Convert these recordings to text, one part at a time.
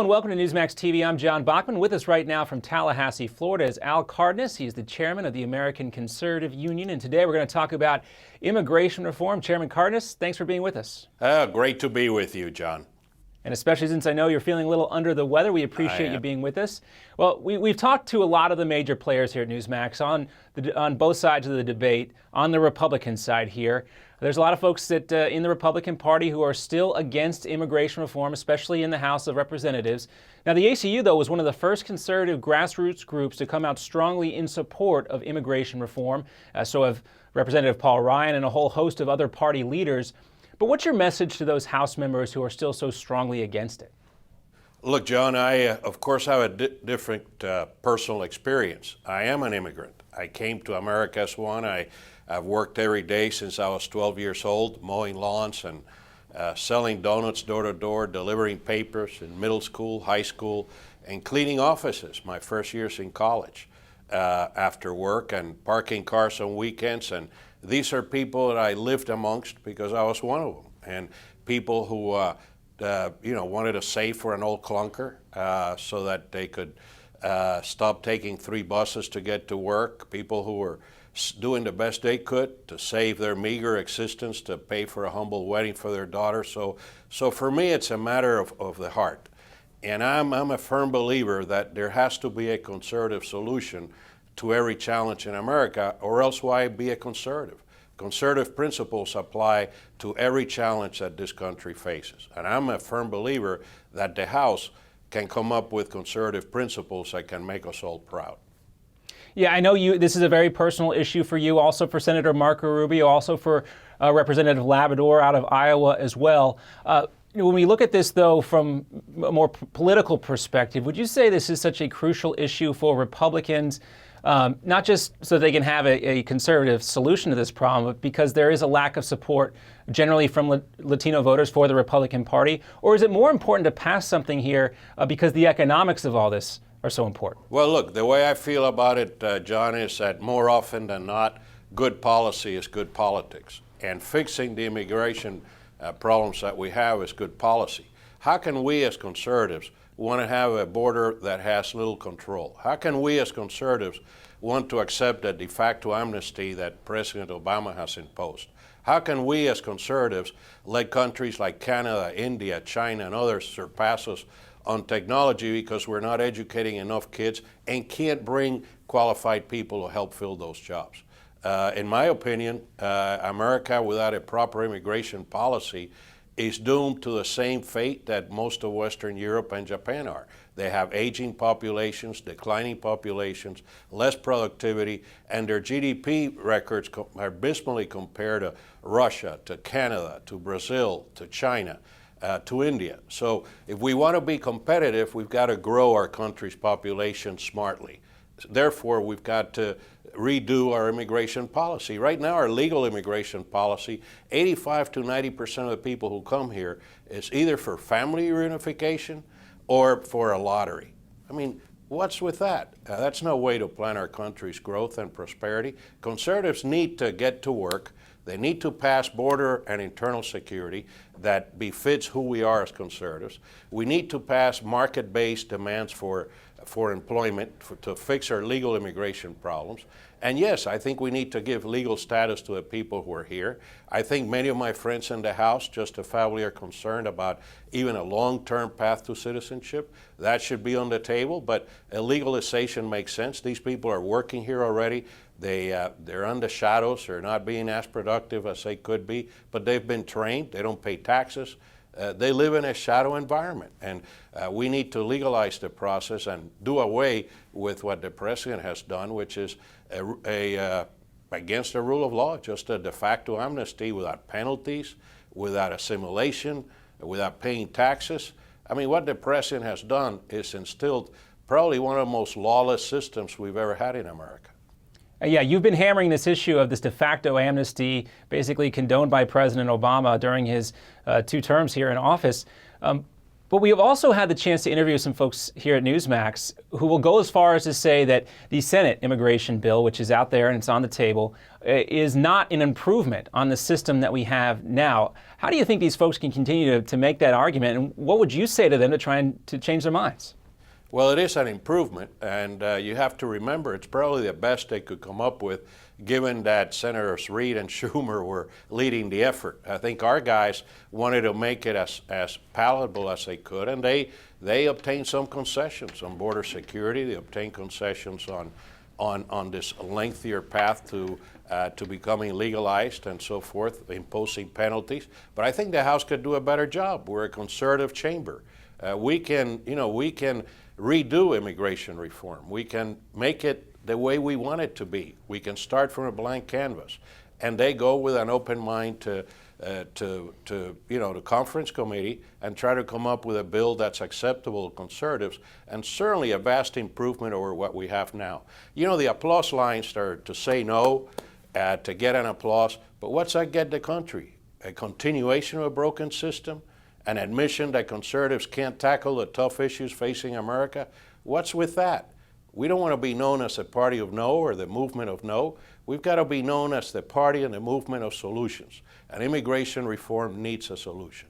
and welcome to Newsmax TV. I'm John Bachman. With us right now from Tallahassee, Florida is Al Cardenas. He's the chairman of the American Conservative Union, and today we're going to talk about immigration reform. Chairman Cardenas, thanks for being with us. Great to be with you, John. And especially since I know you're feeling a little under the weather, we appreciate you being with us. Well, we've talked to a lot of the major players here at Newsmax on both sides of the debate, on the Republican side here. There's a lot of folks that in the Republican Party who are still against immigration reform, especially in the House of Representatives. Now, the ACU, though, was one of the first conservative grassroots groups to come out strongly in support of immigration reform. So have Representative Paul Ryan and a whole host of other party leaders. But what's your message to those House members who are still so strongly against it? Look, John, I, of course, have a different personal experience. I am an immigrant. I came to America as one. I've worked every day since I was 12 years old, mowing lawns and selling donuts door to door, delivering papers in middle school, high school, and cleaning offices my first years in college after work, and parking cars on weekends. And these are people that I lived amongst because I was one of them. And people who wanted to save for an old clunker so that they could stop taking 3 buses to get to work. People who were doing the best they could to save their meager existence to pay for a humble wedding for their daughter. So for me, it's a matter of the heart. And I'm a firm believer that there has to be a conservative solution to every challenge in America, or else why be a conservative? Conservative principles apply to every challenge that this country faces. And I'm a firm believer that the House can come up with conservative principles that can make us all proud. Yeah, I know this is a very personal issue for you, also for Senator Marco Rubio, also for Representative Labrador out of Iowa as well. When we look at this, though, from a more political perspective, would you say this is such a crucial issue for Republicans, not just so they can have a conservative solution to this problem, but because there is a lack of support generally from Latino voters for the Republican Party? Or is it more important to pass something here because the economics of all this are so important? Well, look, the way I feel about it, John, is that more often than not, good policy is good politics. And fixing the immigration problems that we have is good policy. How can we as conservatives want to have a border that has little control? How can we as conservatives want to accept a de facto amnesty that President Obama has imposed? How can we as conservatives let countries like Canada, India, China, and others surpass us on technology because we're not educating enough kids and can't bring qualified people to help fill those jobs? In my opinion, America without a proper immigration policy is doomed to the same fate that most of Western Europe and Japan are. They have aging populations, declining populations, less productivity, and their GDP records are abysmally compared to Russia, to Canada, to Brazil, to China, to India. So if we want to be competitive, we've got to grow our country's population smartly. Therefore, we've got to redo our immigration policy. Right now, our legal immigration policy, 85 to 90% of the people who come here is either for family reunification or for a lottery. I mean, what's with that? That's no way to plan our country's growth and prosperity. Conservatives need to get to work. They need to pass border and internal security that befits who we are as conservatives. We need to pass market-based demands for employment to fix our legal immigration problems. And yes, I think we need to give legal status to the people who are here. I think many of my friends in the House justifiably are concerned about even a long-term path to citizenship. That should be on the table, but a legalization makes sense. These people are working here already. They're in the shadows. They're not being as productive as they could be, but they've been trained. They don't pay taxes. They live in a shadow environment, and we need to legalize the process and do away with what the president has done, which is against the rule of law, just a de facto amnesty without penalties, without assimilation, without paying taxes. I mean, what the president has done is instilled probably one of the most lawless systems we've ever had in America. Yeah, you've been hammering this issue of this de facto amnesty, basically condoned by President Obama during his 2 terms here in office. When But we have also had the chance to interview some folks here at Newsmax who will go as far as to say that the Senate immigration bill, which is out there and it's on the table, is not an improvement on the system that we have now. How do you think these folks can continue to make that argument, and what would you say to them to try and to change their minds? Well, it is an improvement, and you have to remember it's probably the best they could come up with, given that Senators Reid and Schumer were leading the effort. I think our guys wanted to make it as palatable as they could, and they obtained some concessions on border security. They obtained concessions on this lengthier path to becoming legalized and so forth, imposing penalties. But I think the House could do a better job. We're a conservative chamber. We can redo immigration reform. We can make it the way we want it to be. We can start from a blank canvas, and they go with an open mind to the conference committee and try to come up with a bill that's acceptable to conservatives, and certainly a vast improvement over what we have now. You know, the applause lines are to say no, to get an applause, but what's that get the country? A continuation of a broken system? An admission that conservatives can't tackle the tough issues facing America? What's with that? We don't want to be known as the party of no or the movement of no. We've got to be known as the party and the movement of solutions. And immigration reform needs a solution.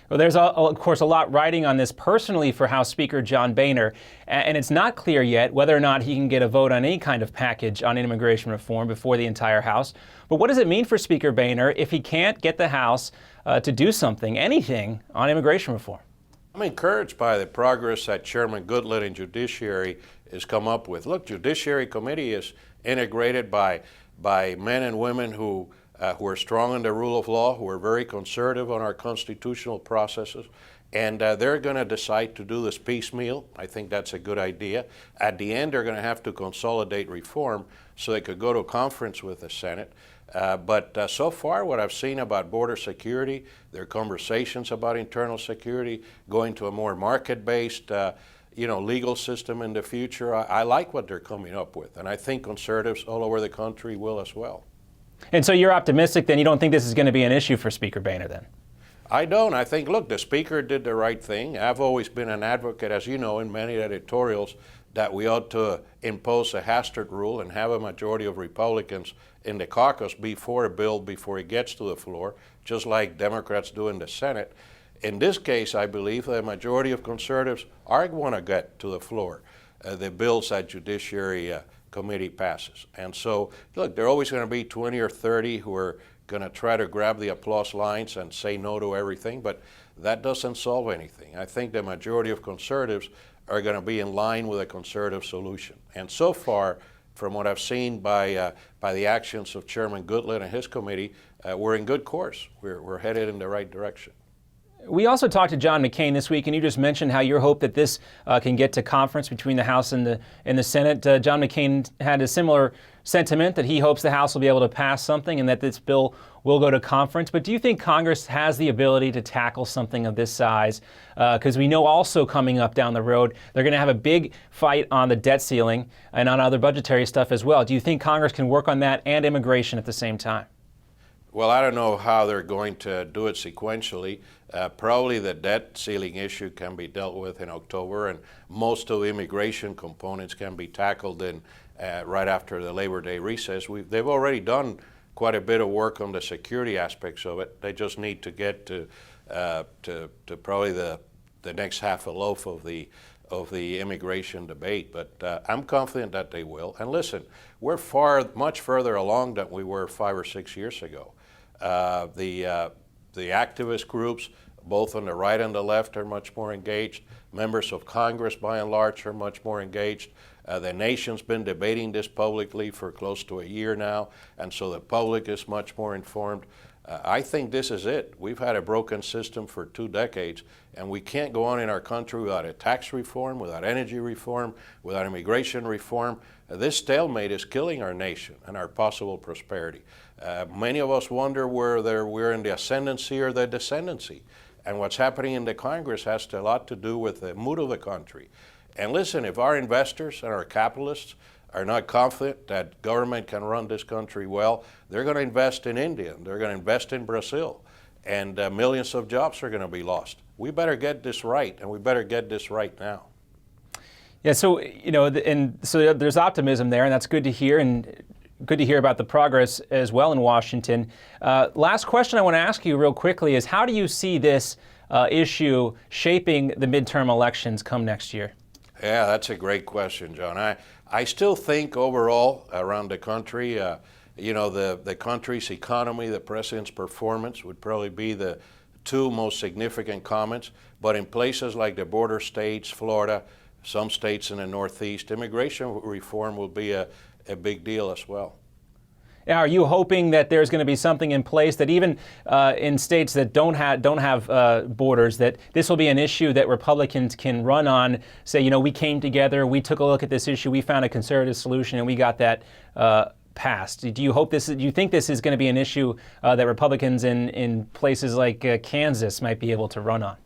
Well, there's, of course, a lot riding on this personally for House Speaker John Boehner, and it's not clear yet whether or not he can get a vote on any kind of package on immigration reform before the entire House. But what does it mean for Speaker Boehner if he can't get the House to do something, anything, on immigration reform? I'm encouraged by the progress that Chairman Goodlatte and Judiciary has come up with. Look, Judiciary Committee is integrated by men and women who are strong in the rule of law, who are very conservative on our constitutional processes, and they're going to decide to do this piecemeal. I think that's a good idea. At the end, they're going to have to consolidate reform so they could go to a conference with the Senate. But so far, what I've seen about border security, their conversations about internal security, going to a more market-based legal system in the future, I like what they're coming up with. And I think conservatives all over the country will as well. And so you're optimistic then? You don't think this is going to be an issue for Speaker Boehner then? I don't. I think, look, the Speaker did the right thing. I've always been an advocate, as you know, in many editorials, that we ought to impose a Hastert rule and have a majority of Republicans in the caucus before a bill, before it gets to the floor, just like Democrats do in the Senate. In this case, I believe the majority of conservatives are going to get to the floor the bills that Judiciary Committee passes. And so, look, there are always going to be 20 or 30 who are going to try to grab the applause lines and say no to everything, but that doesn't solve anything. I think the majority of conservatives are going to be in line with a conservative solution. And so far, from what I've seen by the actions of Chairman Goodlatte and his committee, we're in good course. We're headed in the right direction. We also talked to John McCain this week, and you just mentioned how your hope that this can get to conference between the House and the Senate. John McCain had a similar sentiment that he hopes the House will be able to pass something and that this bill will go to conference. But do you think Congress has the ability to tackle something of this size? Because we know also coming up down the road, they're going to have a big fight on the debt ceiling and on other budgetary stuff as well. Do you think Congress can work on that and immigration at the same time? Well, I don't know how they're going to do it sequentially. Probably the debt ceiling issue can be dealt with in October, and most of the immigration components can be tackled in right after the Labor Day recess. They've already done quite a bit of work on the security aspects of it. They just need to get to probably the next half a loaf of the immigration debate. But I'm confident that they will. And listen, we're much further along than we were 5 or 6 years ago. The activist groups, both on the right and the left, are much more engaged. Members of Congress, by and large, are much more engaged. The nation's been debating this publicly for close to a year now, and so the public is much more informed. I think this is it. We've had a broken system for 2 decades, and we can't go on in our country without a tax reform, without energy reform, without immigration reform. This stalemate is killing our nation and our possible prosperity. Many of us wonder whether we're in the ascendancy or the descendancy. And what's happening in the Congress has a lot to do with the mood of the country. And listen, if our investors and our capitalists are not confident that government can run this country well, they're going to invest in India, they're going to invest in Brazil. and millions of jobs are going to be lost. We better get this right, and we better get this right now. Yeah, so, and so there's optimism there, and that's good to hear, and good to hear about the progress as well in Washington. Last question I want to ask you real quickly is, how do you see this issue shaping the midterm elections come next year? Yeah, that's a great question, John. I still think overall around the country, the country's economy, the president's performance would probably be the two most significant comments. But in places like the border states, Florida, some states in the Northeast, immigration reform will be a big deal as well. Are you hoping that there's going to be something in place that even in states that don't have borders, that this will be an issue that Republicans can run on, say, we came together, we took a look at this issue, we found a conservative solution, and we got that passed? Do you think this is going to be an issue that Republicans in places like Kansas might be able to run on?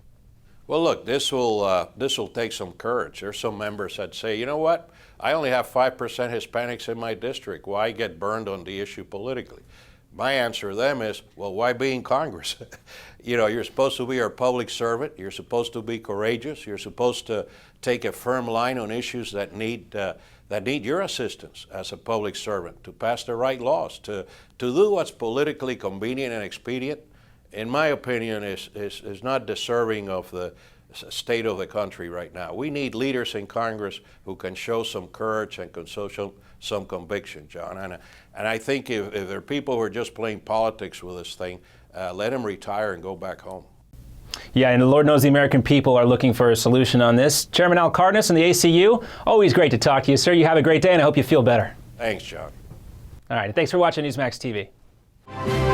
Well, look, this will take some courage. There's some members that say, you know what? I only have 5% Hispanics in my district. Why get burned on the issue politically? My answer to them is, well, why be in Congress? You're supposed to be a public servant. You're supposed to be courageous. You're supposed to take a firm line on issues that need your assistance as a public servant, to pass the right laws, to do what's politically convenient and expedient. In my opinion, is not deserving of the state of the country right now. We need leaders in Congress who can show some courage and can show some conviction, John. And I think if there are people who are just playing politics with this thing, let them retire and go back home. Yeah, and the Lord knows the American people are looking for a solution on this. Chairman Al Cardenas and the ACU, always great to talk to you, sir. You have a great day, and I hope you feel better. Thanks, John. All right, thanks for watching Newsmax TV.